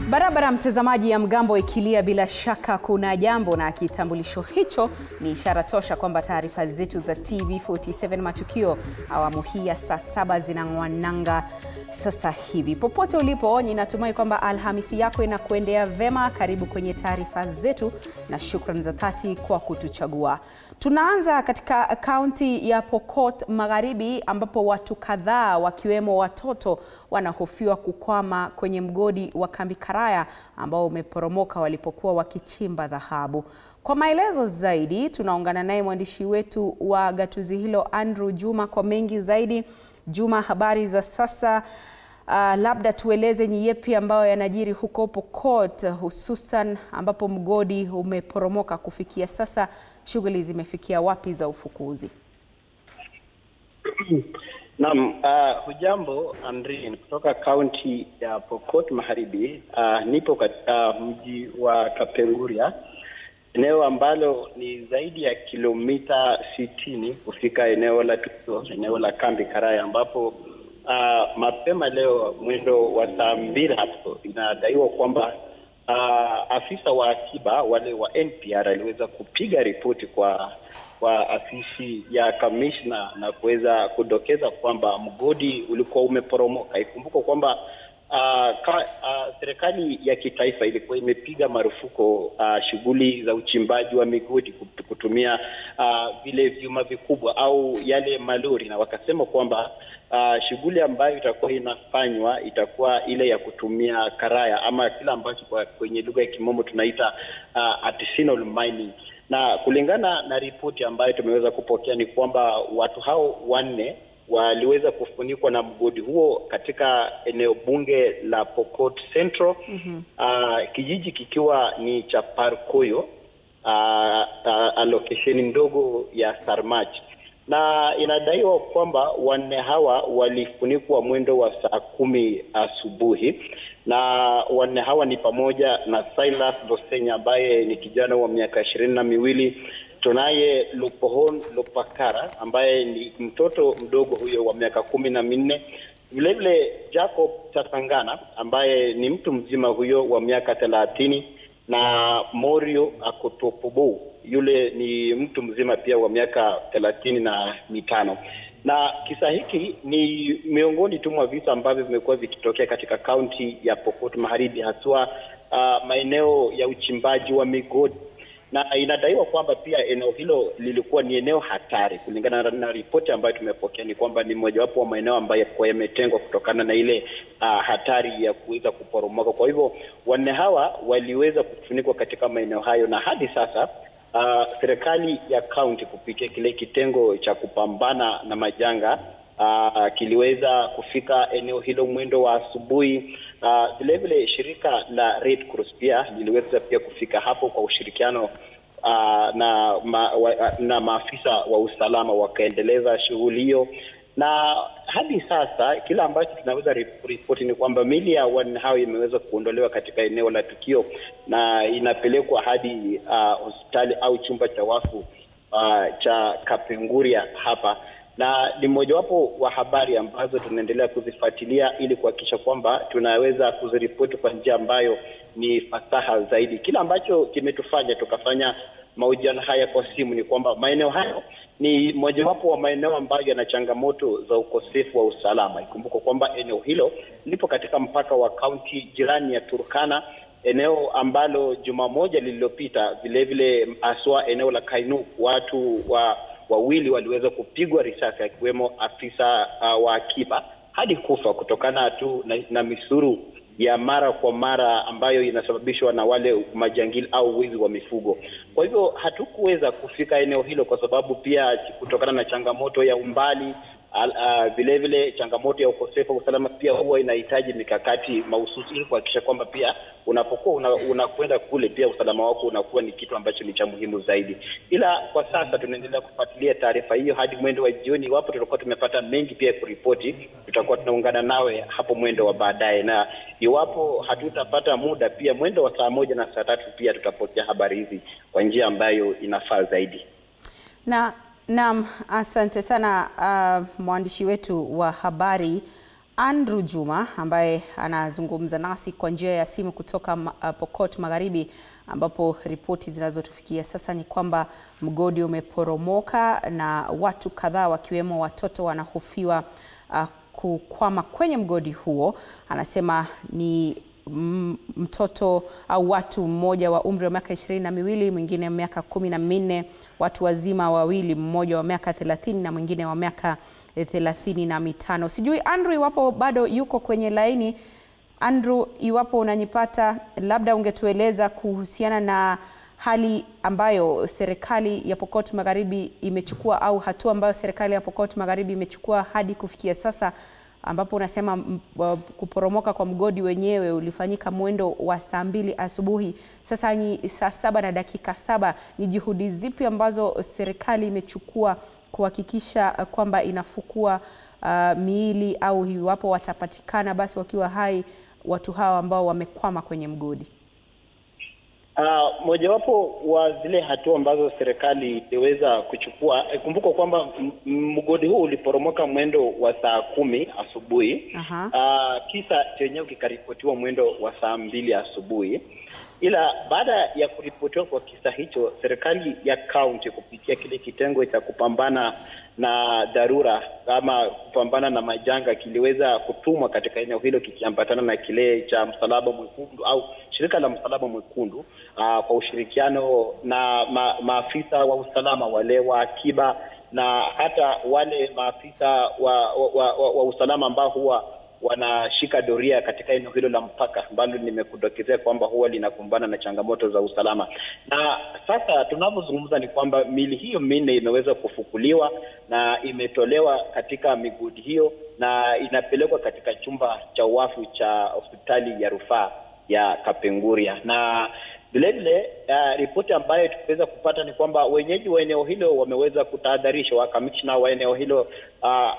Barabara mtazamaji, ya mgambo ikilia bila shaka kuna jambo, na kitambulisho hicho ni ishara tosha kwamba taarifa zetu za TV47 matukio awamu hii ya saa 7 zinangwananga sasa hivi. Popote ulipo, ninatumai kwamba Alhamisi yako inakuendea vema. Karibu kwenye taarifa zetu na shukrani za dhati kwa kutuchagua. Tunaanza katika kaunti ya Pokot Magharibi ambapo watu kadhaa wakiwemo watoto wanahofiwa kukwama kwenye mgodi wa Kambi Karaya ambao umeporomoka walipokuwa wakichimba dhahabu. Kwa maelezo zaidi tunaungana naye mwandishi wetu wa gatuzi hilo Andrew Juma kwa mengi zaidi. Juma, habari za sasa? Labda tueleze ni yepi ambayo yanajiri huko Pokot, hususan ambapo mgodi umeporomoka. Kufikia sasa shughuli zimefikia wapi za ufukuzi? Naam, hujambo Andrin, kutoka kaunti ya Pokot Magharibi. Nipo katika mji wa Kapenguria, eneo ambalo ni zaidi ya kilomita 60 kufika eneo la tukio, eneo la Kambi Karaya, ambapo mapema leo mwendo wa saa 2 hapo inadaiwa kwamba afisa wa akiba wale wa NPR aliweza kupiga ripoti kwa afisi ya kamishna na kuweza kudokeza kwamba mgodi ulikuwa umeporomoka. Ikumbuka kwamba serikali ya kitaifa ilikuwa imepiga marufuku shughuli za uchimbaji wa migodi kutumia vile vyuma vikubwa au yale malori, na wakasema kwamba shughuli ambayo itakuwa inafanywa itakuwa ile ya kutumia karaya ama kila ambacho kwenye lugha ya kimombo tunaita artisanal mining. Na kulingana na ripoti ambayo tumeweza kupokea ni kwamba watu hao 4 waliweza kufunikwa na mgodi huo katika eneo bunge la Pokot Central, kijiji kikiwa ni cha Parkoyo, allocation ndogo ya Sarmach. Na inadaiwa kwamba 4 hawa walifunikwa mwendo wa saa 10 asubuhi, na 4 hawa ni pamoja na Silas Bosenya ambaye ni kijana wa miaka 22, tunaye Lupohon Lopakara ambaye ni mtoto mdogo huyo wa miaka 14, vilevile Jacob Tatangana ambaye ni mtu mzima huyo wa miaka 30, na Morio Akotopobo yule ni mtu mzima pia wa miaka 35. Na kisa hiki ni miongoni tu mwa visa ambavyo vimekuwa vikitokea katika kaunti ya Pokot Magharibi, haswa maeneo ya uchimbaji wa migodi. Na inadaiwa kwamba pia eneo hilo lilikuwa ni eneo hatari. Kulingana na ripoti ambayo tumepokea ni kwamba ni mojawapo wa maeneo ambayo kwa yametengwa kutokana na ile hatari ya kuweza kuporomoka. Kwa hivyo 4 hawa waliweza kufunikwa katika maeneo hayo, na hadi sasa serikali ya kaunti kupitia kile kitengo cha kupambana na majanga kiliweza kufika eneo hilo mwendo wa asubuhi. Vilevile shirika la Red Cross pia liliweza pia kufika hapo kwa ushirikiano na maafisa wa usalama, wakaendeleza shughuli hiyo. Na hadi sasa kila ambacho tunaweza ripoti ni kwamba miili ya 4 hao imeweza kuondolewa katika eneo la tukio na inapelekwa hadi hospitali au chumba cha wafu cha Kapenguria hapa. Na ni mojawapo wa habari ambazo tunaendelea kuzifuatilia ili kuhakikisha kwamba tunaweza kuziripoti kwa njia ambayo ni fasaha zaidi. Kila ambacho kimetufanya tukafanya mahojiano haya kwa simu ni kwamba maeneo hayo ni mojawapo wa maeneo ambayo yana changamoto za ukosefu wa usalama. Ikumbuka kwamba eneo hilo lipo katika mpaka wa kaunti jirani ya Turkana, eneo ambalo juma moja lililopita vilevile aswa eneo la Kainuk watu wawili waliweza kupigwa risasi, akiwemo afisa wa akiba hadi kufa kutokana tu na misuru ya mara kwa mara ambayo inasababishwa na wale majangili au wizi wa mifugo. Kwa hivyo hatukuweza kufika eneo hilo kwa sababu pia kutokana na changamoto ya umbali, vilevile changamoto ya ukosefu wa usalama pia huwa inahitaji mikakati mahususi ili kuhakikisha kwamba pia unapokuwa unakwenda kule pia usalama wako unakuwa ni kitu ambacho ni cha muhimu zaidi. Ila kwa sasa tunaendelea kufuatilia taarifa hiyo hadi mwendo wa jioni. Iwapo tutakuwa tumepata mengi pia kuripoti, tutakuwa tunaungana nawe hapo mwendo wa baadaye, na iwapo hatutapata muda pia mwendo wa saa 1 na saa 3 pia tutapokea habari hizi kwa njia ambayo inafaa zaidi. Naam, asante sana mwandishi wetu wa habari Andrew Juma ambaye anazungumza nasi kwa njia ya simu kutoka Pokot Magharibi, ambapo ripoti zinazotufikia sasa ni kwamba mgodi umeporomoka na watu kadhaa wakiwemo watoto wanahofiwa kukwama kwenye mgodi huo. Anasema ni mtoto au watu mmoja wa umri wa miaka 22, mwingine miaka 14, watu wazima wawili, mmoja wa miaka 30 na mwingine wa miaka 35. Sijui Andrew iwapo bado yuko kwenye laini. Andrew, iwapo unanipata, labda ungetueleza kuhusiana na hali ambayo serikali ya Pokot Magharibi imechukua au hatua ambayo serikali ya Pokot Magharibi imechukua hadi kufikia sasa, ambapo unasema kuporomoka kwa mgodi wenyewe ulifanyika mwendo wa saa 2 asubuhi. Sasa ni saa 7:07. Ni juhudi zipi ambazo serikali imechukua kuhakikisha kwamba inafukua miili au iwapo watapatikana basi wakiwa hai watu hawa ambao wamekwama kwenye mgodi? Mojawapo wa zile hatua ambazo serikali iliweza kuchukua, kumbuka kwamba mgodi huu uliporomoka mwendo wa saa 10 asubuhi. Kisa chenyewe kikaripotiwa mwendo wa saa 2 asubuhi. Ila baada ya kuripotiwa kwa kisa hicho, serikali ya kaunti kupitia kile kitengo cha kupambana na dharura ama kupambana na majanga kiliweza kutumwa katika eneo hilo kikiambatana na kile cha Msalaba Mwekundu au shirika la Msalaba Mwekundu kwa ushirikiano na maafisa wa usalama wale wa akiba na hata wale maafisa wa usalama ambao huwa wanashika doria katika eneo hilo la mpaka ambalo nimekudokezea kwamba huwa linakumbana na changamoto za usalama. Na sasa tunapozungumza ni kwamba mili hiyo minne imeweza kufukuliwa na imetolewa katika migodi hiyo na inapelekwa katika chumba cha wafu cha hospitali ya rufaa ya Kapenguria. Na vilevile ripoti ambayo tuweza kupata ni kwamba wenyeji wa eneo hilo wameweza kutahadharishwa. Kamishna wa eneo hilo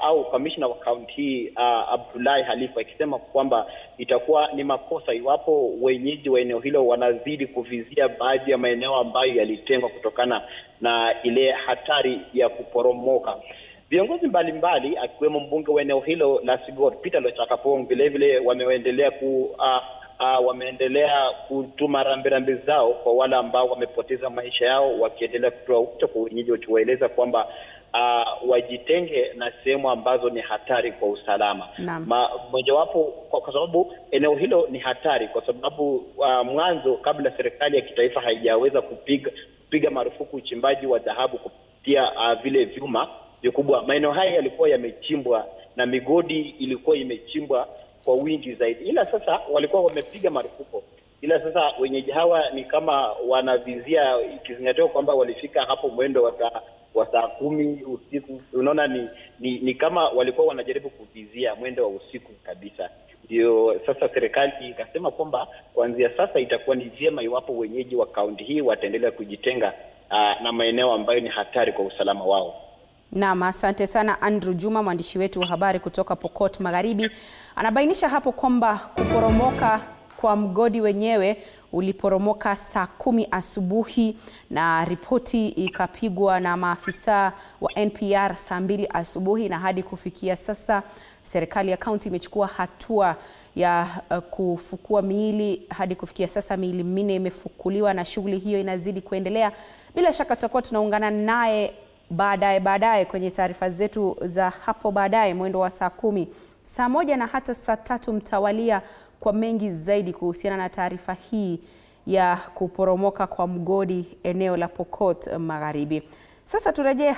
au kamishna wa kaunti Abdullahi Halifa akisema kwamba itakuwa ni makosa iwapo wenyeji wa eneo hilo wanazidi kuvizia baadhi ya maeneo ambayo yalitengwa kutokana na ile hatari ya kuporomoka. Viongozi mbalimbali akiwemo mbunge wa eneo hilo la Sigor Peter Lochakapong vilevile wameendelea kutuma rambirambi zao kwa wale ambao wamepoteza maisha yao, wakiendelea kutoa wito kwa wenyeji wakiwaeleza kwamba wajitenge na sehemu ambazo ni hatari kwa usalama. Mojawapo kwa sababu eneo hilo ni hatari kwa sababu mwanzo kabla serikali ya kitaifa haijaweza kupiga marufuku uchimbaji wa dhahabu kupitia vile vyuma vikubwa, maeneo haya yalikuwa yamechimbwa na migodi ilikuwa imechimbwa kwa wingi zaidi. Ila sasa walikuwa wamepiga marufuku. Ila sasa wenyeji hawa ni kama wanavizia, ikizingatiwa kwamba walifika hapo mwendo wa saa 10 usiku. Unaona ni kama walikuwa wanajaribu kuvizia mwendo wa usiku kabisa. Ndio sasa serikali ikasema kwamba kuanzia sasa itakuwa ni vyema iwapo wenyeji wa kaunti hii wataendelea kujitenga na maeneo ambayo ni hatari kwa usalama wao. Naam, asante sana Andrew Juma, mwandishi wetu wa habari kutoka Pokot Magharibi. Anabainisha hapo kwamba kuporomoka kwa mgodi wenyewe uliporomoka saa 10 asubuhi na ripoti ikapigwa na maafisa wa NPR saa 2 asubuhi, na hadi kufikia sasa serikali ya kaunti imechukua hatua ya kufukua miili. Hadi kufikia sasa miili 4 imefukuliwa na shughuli hiyo inazidi kuendelea. Bila shaka tutakuwa tunaungana naye baadaye kwenye taarifa zetu za hapo baadaye mwendo wa saa 10, saa 1 na hata saa 3 mtawalia kwa mengi zaidi kuhusiana na taarifa hii ya kuporomoka kwa mgodi eneo la Pokot Magharibi. Sasa turejee